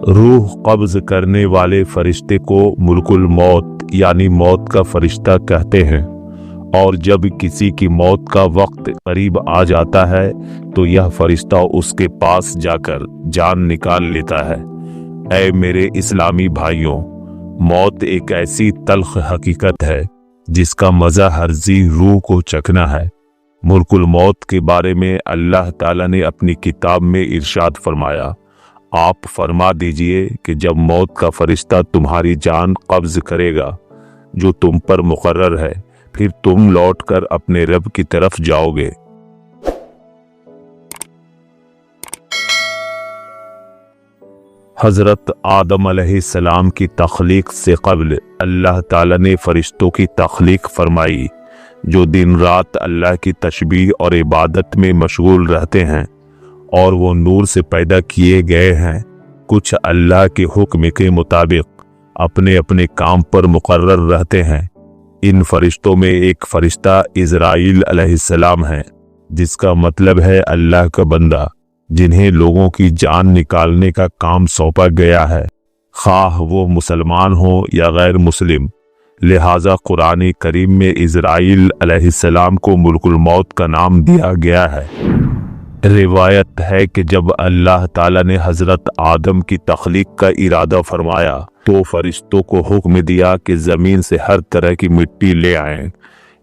रूह कब्ज करने वाले फरिश्ते को मुल्कुल मौत यानी मौत का फरिश्ता कहते हैं, और जब किसी की मौत का वक्त करीब आ जाता है तो यह फरिश्ता उसके पास जाकर जान निकाल लेता है। ऐ मेरे इस्लामी भाइयों, मौत एक ऐसी तल्ख हकीकत है जिसका मज़ा हर्जी रूह को चखना है। मुल्कुल मौत के बारे में अल्लाह ताला ने अपनी किताब में इरशाद फरमाया, आप फरमा दीजिए कि जब मौत का फरिश्ता तुम्हारी जान कब्ज करेगा जो तुम पर मुकर्रर है, फिर तुम लौटकर अपने रब की तरफ जाओगे। हज़रत आदम अलैहिस्सलाम की तख्लीक से क़ब्ल अल्लाह ताला ने फरिश्तों की तख्लीक फरमाई जो दिन रात अल्लाह की तस्बीह और इबादत में मशगूल रहते हैं, और वो नूर से पैदा किए गए हैं। कुछ अल्लाह के हुक्म के मुताबिक अपने अपने काम पर मुकर्रर रहते हैं। इन फरिश्तों में एक फरिश्ता इज़राइल अलैहिस्सलाम है, जिसका मतलब है अल्लाह का बंदा, जिन्हें लोगों की जान निकालने का काम सौंपा गया है, खाह वो मुसलमान हो या गैर मुस्लिम। लिहाजा कुरान करीम में इज़राइल अलैहिस्सलाम को मुल्कुल मौत का नाम दिया गया है। रिवायत है कि जब अल्लाह ताला ने हज़रत आदम की तख्लीक का इरादा फरमाया तो फरिश्तों को हुक्म दिया कि ज़मीन से हर तरह की मिट्टी ले आएं,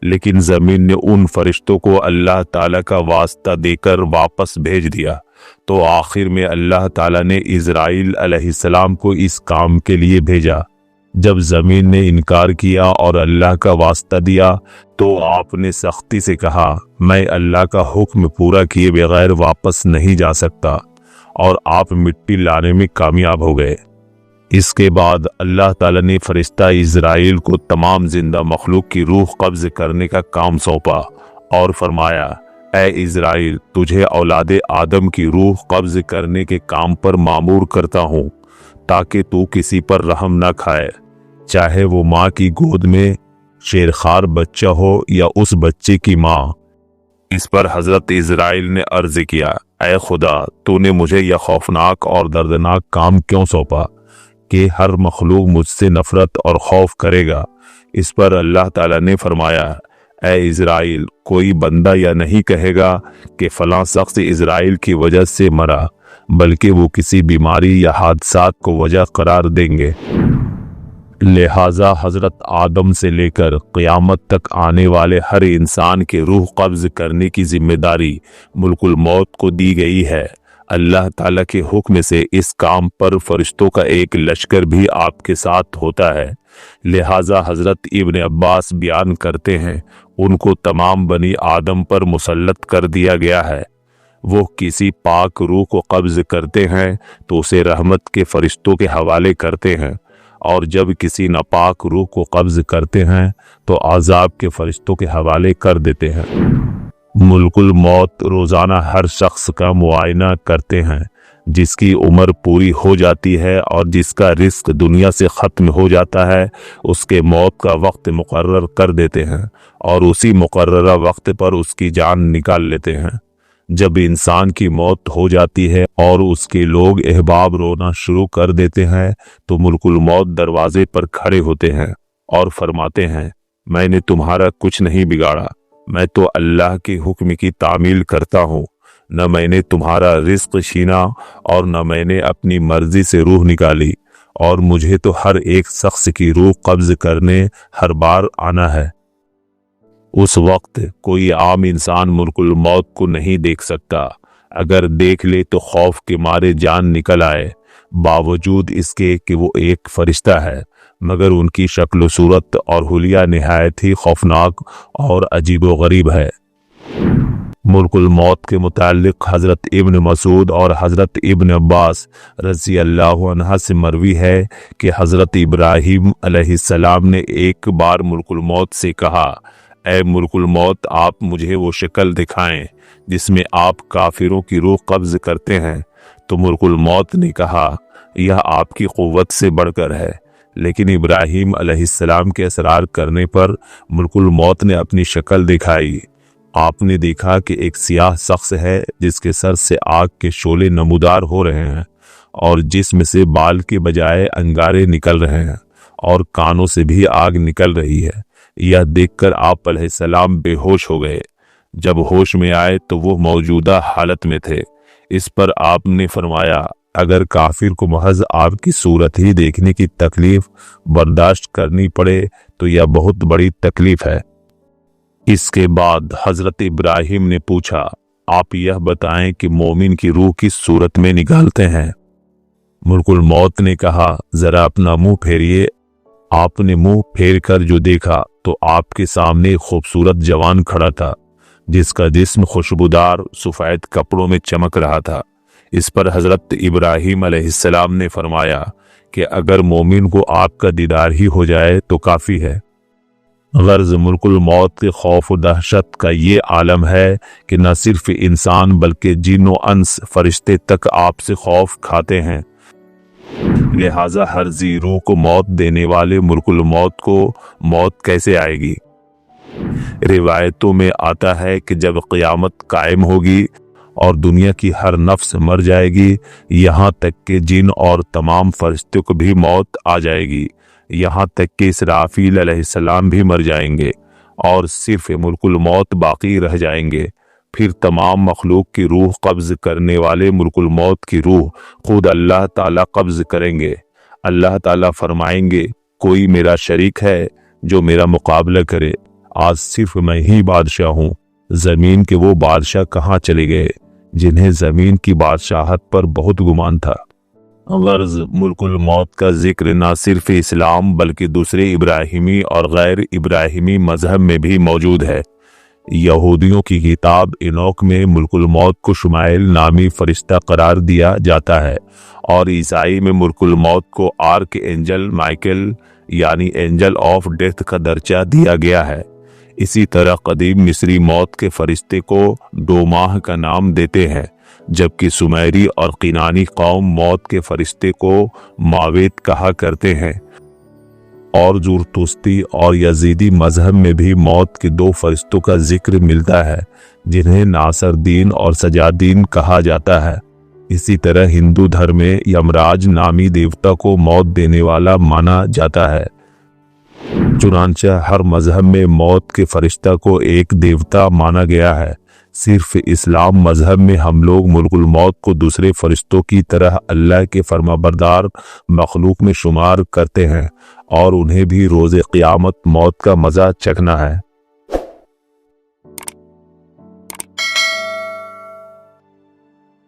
लेकिन ज़मीन ने उन फरिश्तों को अल्लाह ताला का वास्ता देकर वापस भेज दिया। तो आखिर में अल्लाह ताला ने इज़राइल अलैहिस्सलाम को इस काम के लिए भेजा। जब ज़मीन ने इनकार किया और अल्लाह का वास्ता दिया तो आपने सख्ती से कहा, मैं अल्लाह का हुक्म पूरा किए बगैर वापस नहीं जा सकता, और आप मिट्टी लाने में कामयाब हो गए। इसके बाद अल्लाह ताला ने फरिश्ता इज़राइल को तमाम जिंदा मखलूक की रूह कब्ज करने का काम सौंपा और फरमाया, ऐ इज़राइल, तुझे औलादे आदम की रूह कब्ज करने के काम पर मामूर करता हूँ, ताकि तू किसी पर रहम न खाए, चाहे वो माँ की गोद में शेरखार बच्चा हो या उस बच्चे की माँ। इस पर हज़रत इज़राइल ने अर्ज किया, ऐ खुदा, तूने मुझे यह खौफनाक और दर्दनाक काम क्यों सौंपा कि हर मखलूक मुझसे नफरत और खौफ करेगा। इस पर अल्लाह ताला ने फरमाया, ऐ इज़राइल, कोई बंदा या नहीं कहेगा कि फलां शख्स इज़राइल की वजह से मरा, बल्कि वो किसी बीमारी या हादसात को वजह करार देंगे। लिहाजा हज़रत आदम से लेकर क़यामत तक आने वाले हर इंसान के रूह कब्ज़ करने की जिम्मेदारी मुल्कुल मौत को दी गई है। अल्लाह ताला के हुक्म से इस काम पर फरिश्तों का एक लश्कर भी आपके साथ होता है। लिहाजा हज़रत इब्न अब्बास बयान करते हैं, उनको तमाम बनी आदम पर मुसल्लत कर दिया गया है। वो किसी पाक रूह को कब्ज़ करते हैं तो उसे रहमत के फरिश्तों के हवाले करते हैं, और जब किसी नापाक रूह को कब्ज़ करते हैं तो आज़ाब के फरिश्तों के हवाले कर देते हैं। मुल्कुल मौत रोज़ाना हर शख्स का मुआयना करते हैं। जिसकी उम्र पूरी हो जाती है और जिसका रिस्क दुनिया से ख़त्म हो जाता है, उसके मौत का वक्त मुकर्रर कर देते हैं और उसी मुकर्ररा वक्त पर उसकी जान निकाल लेते हैं। जब इंसान की मौत हो जाती है और उसके लोग अहबाब रोना शुरू कर देते हैं तो मुल्कुल मौत दरवाजे पर खड़े होते हैं और फरमाते हैं, मैंने तुम्हारा कुछ नहीं बिगाड़ा, मैं तो अल्लाह के हुक्म की तामील करता हूँ। न मैंने तुम्हारा रिस्क छीना और न मैंने अपनी मर्जी से रूह निकाली, और मुझे तो हर एक शख्स की रूह कब्ज करने हर बार आना है। उस वक्त कोई आम इंसान मुल्कुल मौत को नहीं देख सकता। अगर देख ले तो खौफ के मारे जान निकल आए, बावजूद इसके कि वो एक फरिश्ता है, मगर उनकी शक्ल सूरत और हुलिया निहायत ही खौफनाक और अजीबो गरीब है। मुल्कुल मौत के मुताल्लिक हज़रत इब्न मसूद और हज़रत इब्न अब्बास रज़ी अल्लाहु अन्हा से मरवी है कि हज़रत इब्राहीम अलैहिस्सलाम ने एक बार मुल्कुल मौत से कहा, ऐ मुल्कुल मौत, आप मुझे वो शक्ल दिखाएं जिसमें आप काफिरों की रूह कब्ज करते हैं। तो मुल्कुल मौत ने कहा, यह आपकी क़ुव्वत से बढ़कर है। लेकिन इब्राहीम अलैहिस्सलाम के असरार करने पर मुल्कुल मौत ने अपनी शक्ल दिखाई। आपने देखा कि एक सियाह शख्स है जिसके सर से आग के शोले नमूदार हो रहे हैं اور جسم سے بال کے بجائے انگارے نکل رہے ہیں اور کانوں سے بھی آگ نکل رہی ہے۔ یہ دیکھ کر آپ علیہ السلام بے ہوش ہو گئے۔ جب ہوش میں آئے تو وہ موجودہ حالت میں تھے۔ اس پر آپ نے فرمایا، اگر کافر کو محض آپ کی صورت ہی دیکھنے کی تکلیف برداشت کرنی پڑے تو یہ بہت بڑی تکلیف ہے۔ اس کے بعد حضرت ابراہیم نے پوچھا، آپ یہ بتائیں کہ مومن کی روح کس صورت میں نکالتے ہیں؟ ملک الموت نے کہا، ذرا اپنا منہ پھیریے۔ آپ نے منہ پھیر کر جو دیکھا تو آپ کے سامنے ایک خوبصورت جوان کھڑا تھا جس کا جسم خوشبودار سفید کپڑوں میں چمک رہا تھا۔ اس پر حضرت ابراہیم علیہ السلام نے فرمایا کہ اگر مومن کو آپ کا دیدار ہی ہو جائے تو کافی ہے۔ غرض ملک الموت کے خوف و دہشت کا یہ عالم ہے کہ نہ صرف انسان بلکہ جن و انس فرشتے تک آپ سے خوف کھاتے ہیں، لہٰذا ہر ذی روح کو موت دینے والے ملک الموت کو موت کیسے آئے گی؟ روایتوں میں آتا ہے کہ جب قیامت قائم ہوگی اور دنیا کی ہر نفس مر جائے گی، یہاں تک کہ جن اور تمام فرشتوں کو بھی موت آ جائے گی، یہاں تک کہ اسرافیل علیہ السلام بھی مر جائیں گے اور صرف ملک الموت باقی رہ جائیں گے۔ پھر تمام مخلوق کی روح قبض کرنے والے ملک الموت کی روح خود اللہ تعالیٰ قبض کریں گے۔ اللہ تعالیٰ فرمائیں گے، کوئی میرا شریک ہے جو میرا مقابلہ کرے؟ آج صرف میں ہی بادشاہ ہوں۔ زمین کے وہ بادشاہ کہاں چلے گئے جنہیں زمین کی بادشاہت پر بہت گمان تھا؟ غرض ملک الموت کا ذکر نہ صرف اسلام بلکہ دوسرے ابراہیمی اور غیر ابراہیمی مذہب میں بھی موجود ہے۔ یہودیوں کی کتاب انوک میں ملک الموت کو شمائل نامی فرشتہ قرار دیا جاتا ہے، اور عیسائی میں ملک الموت کو آرک اینجل مائیکل یعنی اینجل آف ڈیتھ کا درجہ دیا گیا ہے۔ اسی طرح قدیم مصری موت کے فرشتے کو ڈوماہ کا نام دیتے ہیں، جبکہ سمیری اور قینانی قوم موت کے فرشتے کو ماویت کہا کرتے ہیں۔ اور زرتشتی اور یزیدی مذہب میں بھی موت کے دو فرشتوں کا ذکر ملتا ہے جنہیں ناصر دین اور سجادین کہا جاتا ہے۔ اسی طرح ہندو دھرم میں یمراج نامی دیوتا کو موت دینے والا مانا جاتا ہے۔ چنانچہ ہر مذہب میں موت کے فرشتہ کو ایک دیوتا مانا گیا ہے۔ صرف اسلام مذہب میں ہم لوگ ملک الموت کو دوسرے فرشتوں کی طرح اللہ کے فرمانبردار مخلوق میں شمار کرتے ہیں اور انہیں بھی روز قیامت موت کا مزہ چکھنا ہے۔